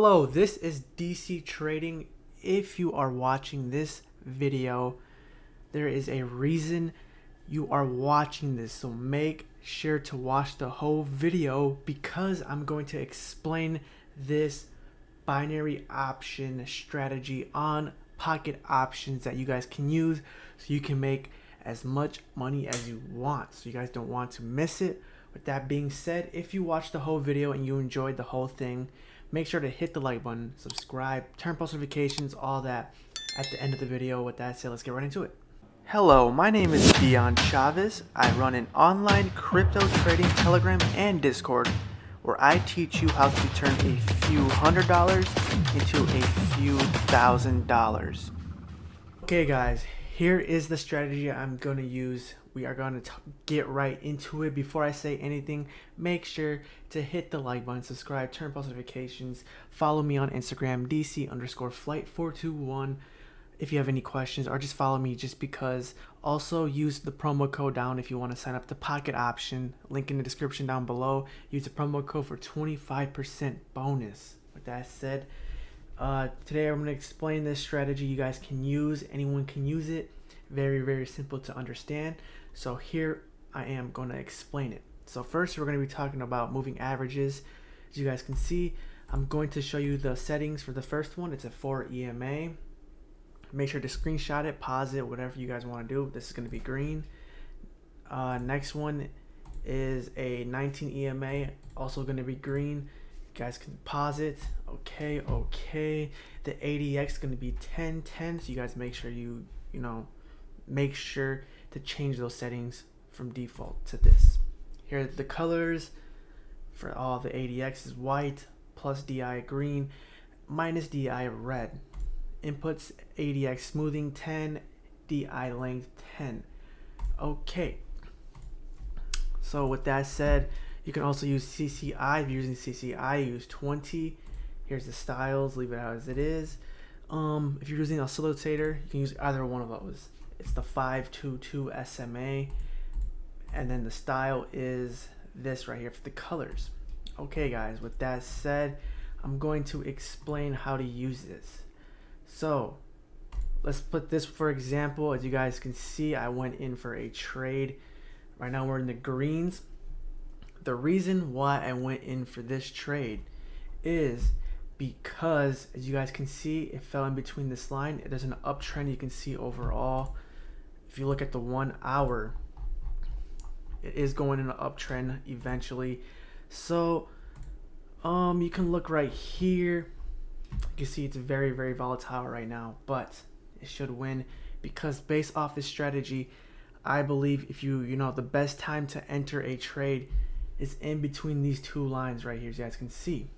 Hello, this is DC Trading. If you are watching this video, there is a reason you are watching this, so make sure to watch the whole video because I'm going to explain this binary option strategy on pocket options that you guys can use so you can make as much money as you want, so you guys don't want to miss it. With that being said, if you watched the whole video and you enjoyed the whole thing, make sure to hit the like button, subscribe, turn post notifications, all that at the end of the video. With that said, let's get right into it. Hello, my name is Dion Chavez. I run an online crypto trading Telegram and Discord where I teach you how to turn a few $100s into a few $1,000s. Okay guys, here is the strategy I'm going to use. We are going to get right into it. Before I say anything, make sure to hit the like button, subscribe, turn post notifications, follow me on Instagram, DC_flight421 if you have any questions, or just follow me just because. Also use the promo code down if you want to sign up the pocket option, link in the description down below. Use the promo code for 25% bonus. With that said, today I'm going to explain this strategy you guys can use. Anyone can use it. Very simple to understand. So here I am going to explain it. So first we're going to be talking about moving averages. As you guys can see, I'm going to show you the settings for the first one. It's a 4 EMA. Make sure to screenshot it, pause it, whatever you guys want to do. This is going to be green. Next one is a 19 EMA, also going to be green. You guys can pause it. Okay. The ADX is going to be 1010. So you guys make sure make sure to change those settings from default to this. Here are the colors for all the ADX is white, plus DI green, minus DI red. Inputs ADX smoothing 10, DI length 10. Okay. So with that said, you can also use CCI. If you're using CCI, use 20. Here's the styles, leave it as it is. If you're using oscillator, you can use either one of those. It's the 522 SMA, and then the style is this right here for the colors. Okay guys, with that said, I'm going to explain how to use this. So let's put this for example. As you guys can see, I went in for a trade. Right now we're in the greens. The reason why I went in for this trade is because, as you guys can see, it fell in between this line. There's an uptrend you can see overall. If you look at the 1 hour, it is going in an uptrend eventually. So you can look right here. You can see it's very volatile right now, but it should win because based off this strategy, I believe if the best time to enter a trade is in between these two lines right here. As you guys can see,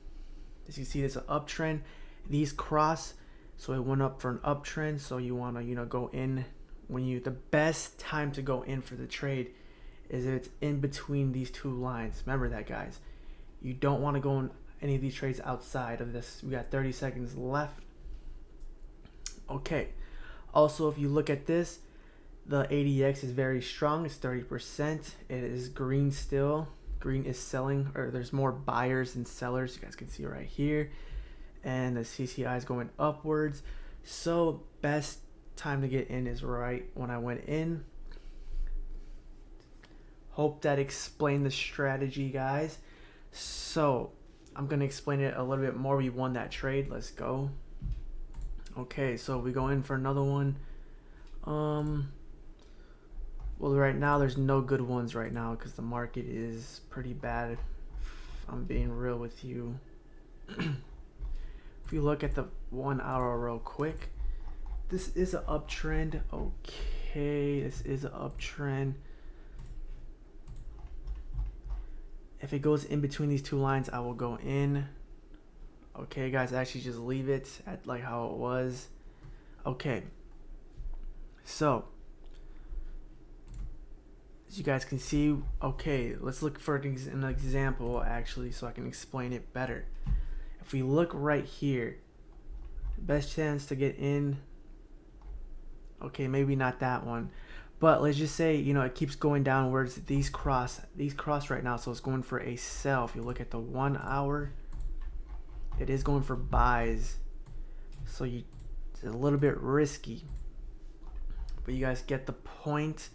there's an uptrend. These cross, so it went up for an uptrend. So you want to go in when the best time to go in for the trade is if it's in between these two lines. Remember that, guys. You don't want to go in any of these trades outside of this. We got 30 seconds left. Okay. Also, if you look at this, the ADX is very strong. It's 30%. It is green still. Green is selling, or there's more buyers than sellers. You guys can see right here. And the CCI is going upwards. So best time to get in is right when I went in. Hope that explained the strategy, guys. So I'm going to explain it a little bit more. We won that trade. Let's go. Okay, so we go in for another one. Well, right now there's no good ones right now because the market is pretty bad, if I'm being real with you. If you look at the 1 hour real quick, this is an uptrend. Okay, this is an uptrend. If it goes in between these two lines, I will go in. Okay guys, actually just leave it at like how it was. Okay, so as you guys can see, okay, let's look for an example actually so I can explain it better. If we look right here, best chance to get in, okay, maybe not that one, but let's just say it keeps going downwards. These cross right now, so it's going for a sell. If you look at the 1 hour, it is going for buys, so it's a little bit risky, but you guys get the point.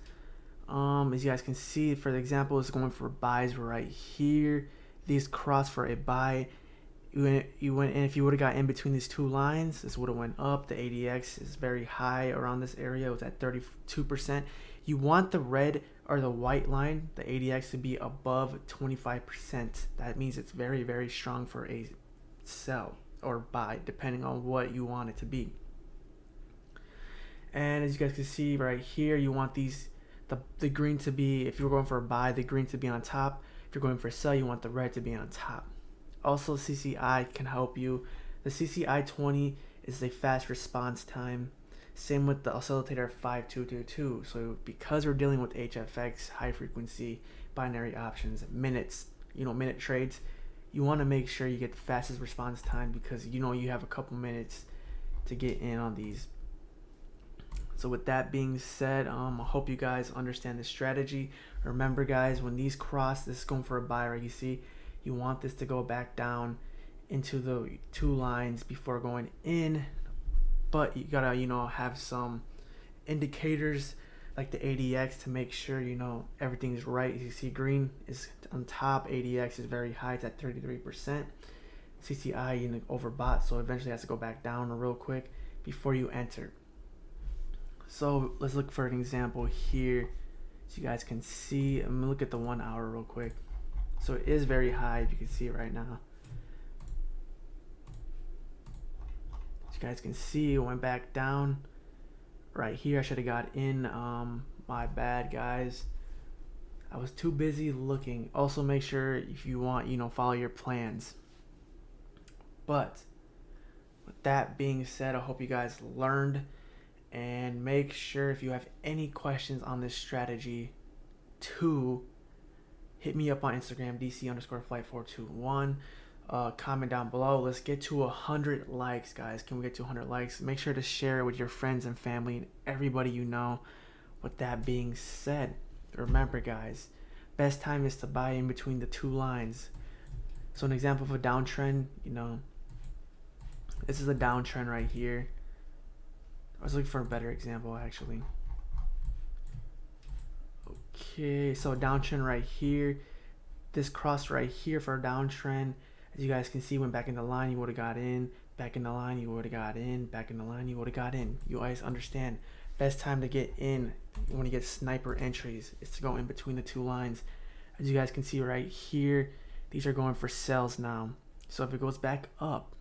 As you guys can see, for the example, it's going for buys right here. These cross for a buy. You went in. If you would have got in between these two lines, this would have went up. The ADX is very high around this area. It was at 32%. You want the red or the white line, the ADX, to be above 25%. That means it's very, very strong for a sell or buy, depending on what you want it to be. And as you guys can see right here, you want the green to be, if you're going for a buy, the green to be on top. If you're going for a sell, you want the red to be on top. Also, CCI can help you. The CCI 20 is a fast response time. Same with the oscillator 5222. So because we're dealing with HFX, high frequency binary options, minutes, minute trades, you want to make sure you get the fastest response time, because you have a couple minutes to get in on these. So with that being said, I hope you guys understand the strategy. Remember guys, when these cross, this is going for a buy, right? You see, you want this to go back down into the two lines before going in, but you gotta have some indicators like the ADX to make sure everything's right. As you see, green is on top, ADX is very high, it's at 33%. CCI overbought, so eventually it has to go back down real quick before you enter. So let's look for an example here so you guys can see. I'm gonna look at the 1 hour real quick. So it is very high, if you can see it right now. As you guys can see, it went back down right here. I should have got in. My bad guys, I was too busy looking. Also make sure, if you want, follow your plans. But with that being said, I hope you guys learned, and make sure if you have any questions on this strategy to hit me up on Instagram, DC_flight421. Comment down below. Let's get to 100 likes, guys. Can we get to 100 likes? Make sure to share it with your friends and family and everybody you know. With that being said, remember guys, best time is to buy in between the two lines. So an example of a downtrend, this is a downtrend right here. I was looking for a better example actually. Okay, so a downtrend right here. This cross right here for a downtrend. As you guys can see, went back in the line, you would have got in. Back in the line, you would have got in. Back in the line, you would have got in. You guys understand. Best time to get in when you get sniper entries is to go in between the two lines. As you guys can see right here, these are going for sells now. So if it goes back up,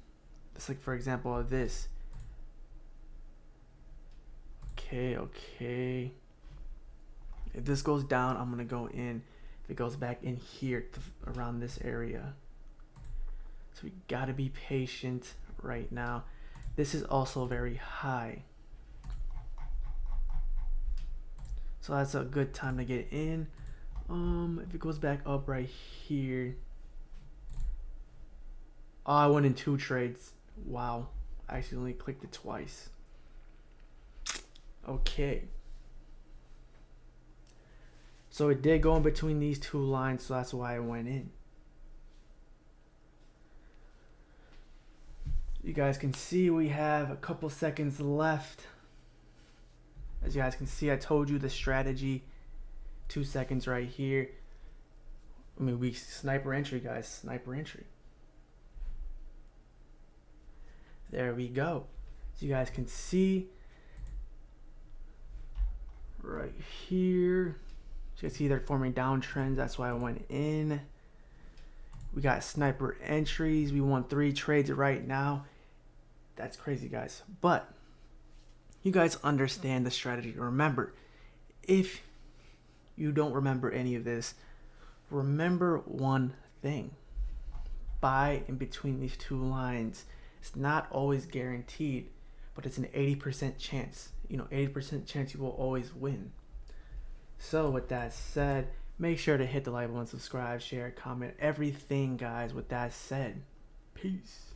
just like for example of this. Okay. If this goes down, I'm gonna go in. If it goes back in here around this area. So we gotta be patient right now. This is also very high. So that's a good time to get in. If it goes back up right here. Oh, I went in 2 trades. Wow. I accidentally clicked it twice. Okay. So it did go in between these two lines, so that's why I went in. You guys can see we have a couple seconds left. As you guys can see, I told you the strategy. 2 seconds right here. We sniper entry, guys. Sniper entry. There we go. As you guys can see right here. So you can see they're forming downtrends. That's why I went in. We got sniper entries. We won 3 trades right now. That's crazy, guys. But you guys understand the strategy. Remember, if you don't remember any of this, remember one thing. Buy in between these two lines. It's not always guaranteed, but it's an 80% chance. 80% chance you will always win. So with that said, make sure to hit the like button, subscribe, share, comment, everything, guys. With that said, peace.